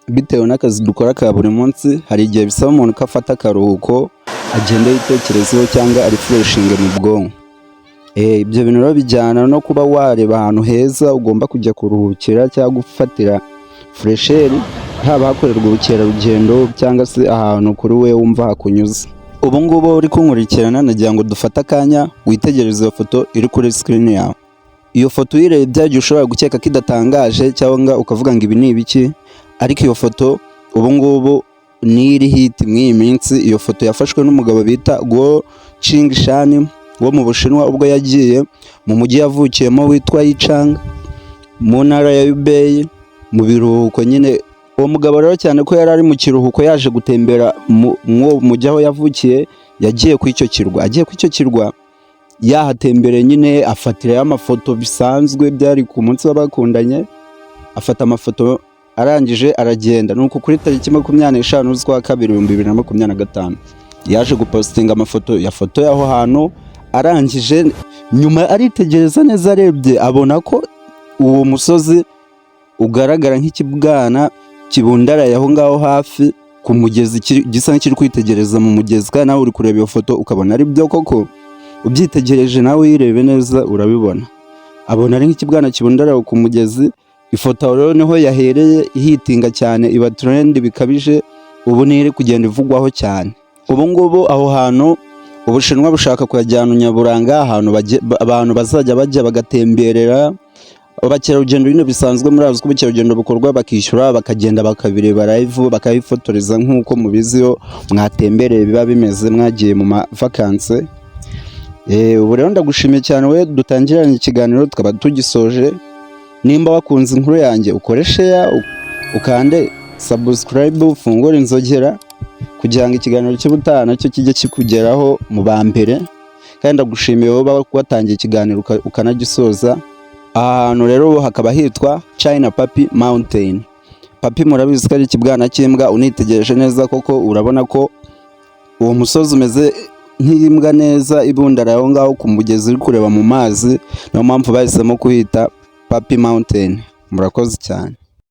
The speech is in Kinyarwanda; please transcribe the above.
bitewe n'akazi dukora ka buri munsi hari igihe bisaba umuntu ko afata akaruhuko agenda yitekerezaho cyangwa refreshinge mu bwonko. Ibyo bintu rero bijyana no kuba wareba ahantu heza ugomba kujya kuruhukira cyangwa gufatira fresheri, haba hakorerwa ubukerarugendo cyangwa se ahantu kuri we wumva hakunyuze. Ubu ngubu uri kunkurikirana nagira ngo dufate akanya witegereze iyo foto iri kuri screen yawe. Iyo foto uyirebye igihe ushobora gukeka ko idatangaje cyangwa ukavuga ngo ibi ni ibiki, ariko iyo foto ubu ngubu ni iri hit mw'iyi minsi. Iyo foto yafashwe n'umugabo bita Guo Qingshan wo mu Bushinwa ubwo yagiye mu mujyi yavukiyemo witwa Yichang mu ntara ya Hubei mu biruhuko nyine. Uwo mugabo rero cyane ko yari ari mu kiruhuko yaje gutembera mu mujyi aho yavukiye, yagiye ku icyo kirwa. Agiye ku icyo kirwa yahatembere nyine afatirayo amafoto bisanzwe, byari ku munsi w'abakundanye, afata amafoto arangije aragenda. Nuko kuri tariki 25 z'ukwa kabiri 2025 yaje gupostinga amafoto yafotoye aho hantu. Arangije nyuma aritegereza neza, arebye abona ko uwo musozi ugaragara nk'ikibwana kibundaraye aho ngaho hafi ku mugezi, gisa nk'ikiri kwitegereza mu mugezi. Kandi nawe uri kureba iyo foto ukabona ari byo koko, ubyitegereje nawe uyirebe neza urabibona. Abona ari nk'ikibwana kibundaraye ku mugezi. Ifoto rero niho yahereye ihitinga cyane, iba trend bikabije. Ubu ni iri kugenda ivugwaho cyane. Ubu ngubu aho hantu Ubushinwa bushaka kuyajyana nyaburanga, ahantu abantu bazajya bajya bagatemberera. Abakerarugendo bino bisanzwe muri azwi ubukerarugendo bukorwa bakishyura bakagenda bakabireba live bakabifotoreza nk'uko mubiziyo mwatembereye biba bimeze mwagiye mu vacances. Ubu rero ndagushimiye cyane we dutangiranye ikiganiro tukaba tugisoje. Nimba wakunze inkuru yanjye ukore share, ukande subscribe, ufungure inzogera kugira ngo ikiganiro cy'ubutaha nacyo kijye kikugeraho mu ba mbere. Kandi ndagushimiye wowe watangiye ikiganiro ukanagisoza. Ahantu rero hakaba hitwa China Papi Mountain. Papi murabizi ko ari ikibwana cy'imbwa, unitegereje neza koko urabona ko uwo musozi umeze nk'imbwa neza ibundaraye aho ngaho ku mugezi uri kureba mu mazi. Niyo mpamvu bahisemo kuhita Papi Mountain. Murakoze cyane.